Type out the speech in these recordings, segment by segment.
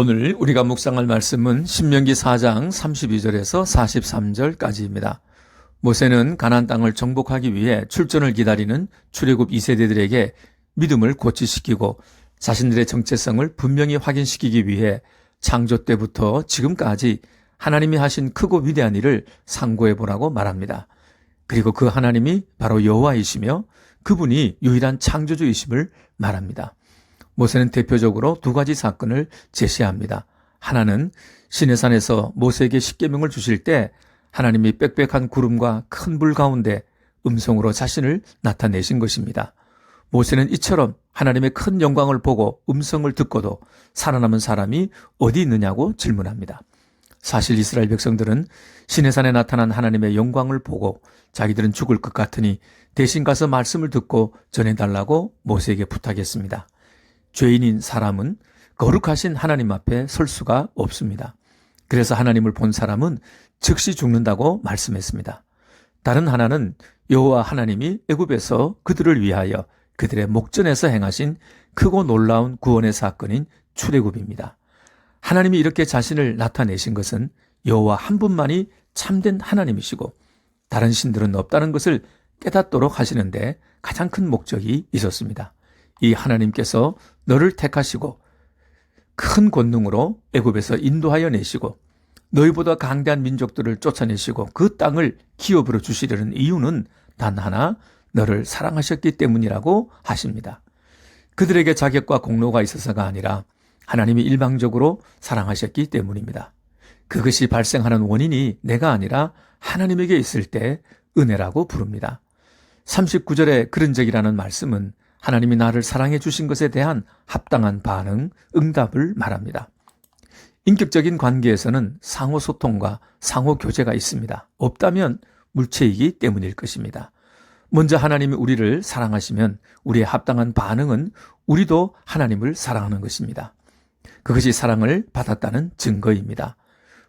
오늘 우리가 묵상할 말씀은 신명기 4장 32절에서 43절까지입니다. 모세는 가나안 땅을 정복하기 위해 출전을 기다리는 출애굽 2세대들에게 믿음을 고취시키고 자신들의 정체성을 분명히 확인시키기 위해 창조 때부터 지금까지 하나님이 하신 크고 위대한 일을 상고해 보라고 말합니다. 그리고 그 하나님이 바로 여호와이시며 그분이 유일한 창조주이심을 말합니다. 모세는 대표적으로 두 가지 사건을 제시합니다. 하나는 시내산에서 모세에게 십계명을 주실 때 하나님이 빽빽한 구름과 큰 불 가운데 음성으로 자신을 나타내신 것입니다. 모세는 이처럼 하나님의 큰 영광을 보고 음성을 듣고도 살아남은 사람이 어디 있느냐고 질문합니다. 사실 이스라엘 백성들은 시내산에 나타난 하나님의 영광을 보고 자기들은 죽을 것 같으니 대신 가서 말씀을 듣고 전해달라고 모세에게 부탁했습니다. 죄인인 사람은 거룩하신 하나님 앞에 설 수가 없습니다. 그래서 하나님을 본 사람은 즉시 죽는다고 말씀했습니다. 다른 하나는 여호와 하나님이 애굽에서 그들을 위하여 그들의 목전에서 행하신 크고 놀라운 구원의 사건인 출애굽입니다. 하나님이 이렇게 자신을 나타내신 것은 여호와 한 분만이 참된 하나님이시고 다른 신들은 없다는 것을 깨닫도록 하시는데 가장 큰 목적이 있었습니다. 이 하나님께서 너를 택하시고 큰 권능으로 애굽에서 인도하여 내시고 너희보다 강대한 민족들을 쫓아내시고 그 땅을 기업으로 주시려는 이유는 단 하나, 너를 사랑하셨기 때문이라고 하십니다. 그들에게 자격과 공로가 있어서가 아니라 하나님이 일방적으로 사랑하셨기 때문입니다. 그것이 발생하는 원인이 내가 아니라 하나님에게 있을 때 은혜라고 부릅니다. 39절의 그런 적이라는 말씀은 하나님이 나를 사랑해 주신 것에 대한 합당한 반응, 응답을 말합니다. 인격적인 관계에서는 상호 소통과 상호 교제가 있습니다. 없다면 물체이기 때문일 것입니다. 먼저 하나님이 우리를 사랑하시면 우리의 합당한 반응은 우리도 하나님을 사랑하는 것입니다. 그것이 사랑을 받았다는 증거입니다.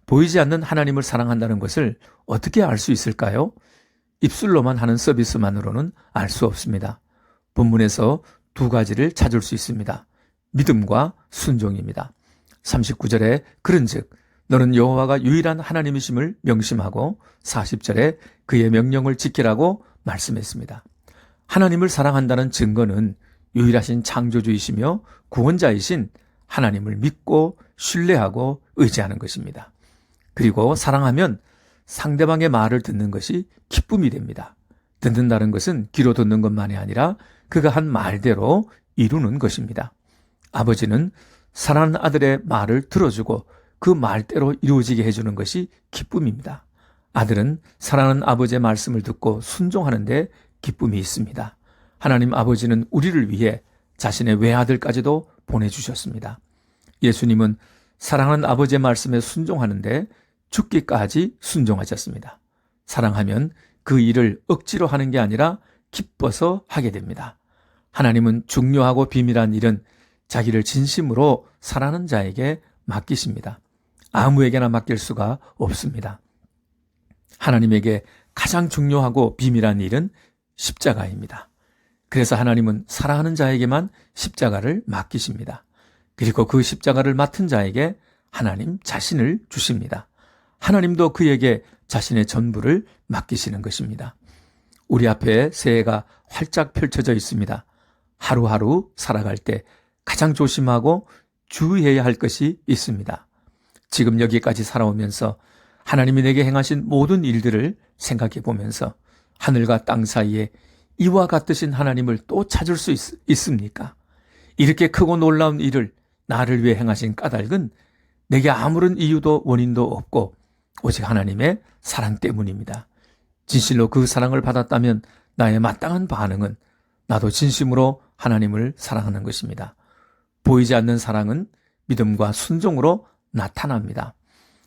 보이지 않는 하나님을 사랑한다는 것을 어떻게 알 수 있을까요? 입술로만 하는 서비스만으로는 알 수 없습니다. 본문에서 두 가지를 찾을 수 있습니다. 믿음과 순종입니다. 39절에 그런즉 너는 여호와가 유일한 하나님이심을 명심하고 40절에 그의 명령을 지키라고 말씀했습니다. 하나님을 사랑한다는 증거는 유일하신 창조주이시며 구원자이신 하나님을 믿고 신뢰하고 의지하는 것입니다. 그리고 사랑하면 상대방의 말을 듣는 것이 기쁨이 됩니다. 듣는다는 것은 귀로 듣는 것만이 아니라 그가 한 말대로 이루는 것입니다. 아버지는 사랑하는 아들의 말을 들어주고 그 말대로 이루어지게 해주는 것이 기쁨입니다. 아들은 사랑하는 아버지의 말씀을 듣고 순종하는데 기쁨이 있습니다. 하나님 아버지는 우리를 위해 자신의 외아들까지도 보내주셨습니다. 예수님은 사랑하는 아버지의 말씀에 순종하는데 죽기까지 순종하셨습니다. 사랑하면 그 일을 억지로 하는 게 아니라 기뻐서 하게 됩니다. 하나님은 중요하고 비밀한 일은 자기를 진심으로 사랑하는 자에게 맡기십니다. 아무에게나 맡길 수가 없습니다. 하나님에게 가장 중요하고 비밀한 일은 십자가입니다. 그래서 하나님은 사랑하는 자에게만 십자가를 맡기십니다. 그리고 그 십자가를 맡은 자에게 하나님 자신을 주십니다. 하나님도 그에게 자신의 전부를 맡기시는 것입니다. 우리 앞에 새해가 활짝 펼쳐져 있습니다. 하루하루 살아갈 때 가장 조심하고 주의해야 할 것이 있습니다. 지금 여기까지 살아오면서 하나님이 내게 행하신 모든 일들을 생각해 보면서 하늘과 땅 사이에 이와 같으신 하나님을 또 찾을 수 있습니까? 이렇게 크고 놀라운 일을 나를 위해 행하신 까닭은 내게 아무런 이유도 원인도 없고 오직 하나님의 사랑 때문입니다. 진실로 그 사랑을 받았다면 나의 마땅한 반응은 나도 진심으로 하나님을 사랑하는 것입니다. 보이지 않는 사랑은 믿음과 순종으로 나타납니다.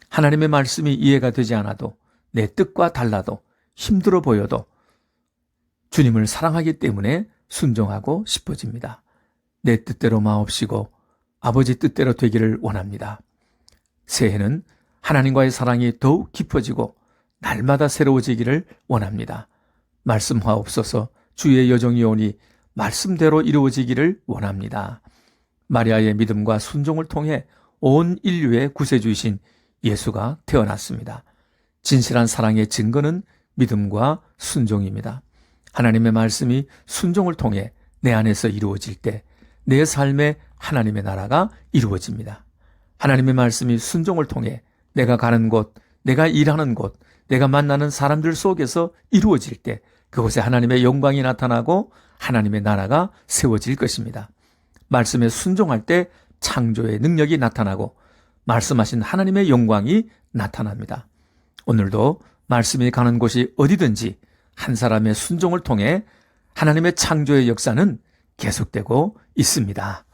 하나님의 말씀이 이해가 되지 않아도 내 뜻과 달라도 힘들어 보여도 주님을 사랑하기 때문에 순종하고 싶어집니다. 내 뜻대로 마옵시고 아버지 뜻대로 되기를 원합니다. 새해는 하나님과의 사랑이 더욱 깊어지고 날마다 새로워지기를 원합니다. 말씀하옵소서. 주의 여정이 오니 말씀대로 이루어지기를 원합니다. 마리아의 믿음과 순종을 통해 온 인류의 구세주이신 예수가 태어났습니다. 진실한 사랑의 증거는 믿음과 순종입니다. 하나님의 말씀이 순종을 통해 내 안에서 이루어질 때 내 삶에 하나님의 나라가 이루어집니다. 하나님의 말씀이 순종을 통해 내가 가는 곳, 내가 일하는 곳, 내가 만나는 사람들 속에서 이루어질 때 그곳에 하나님의 영광이 나타나고 하나님의 나라가 세워질 것입니다. 말씀에 순종할 때 창조의 능력이 나타나고 말씀하신 하나님의 영광이 나타납니다. 오늘도 말씀이 가는 곳이 어디든지 한 사람의 순종을 통해 하나님의 창조의 역사는 계속되고 있습니다.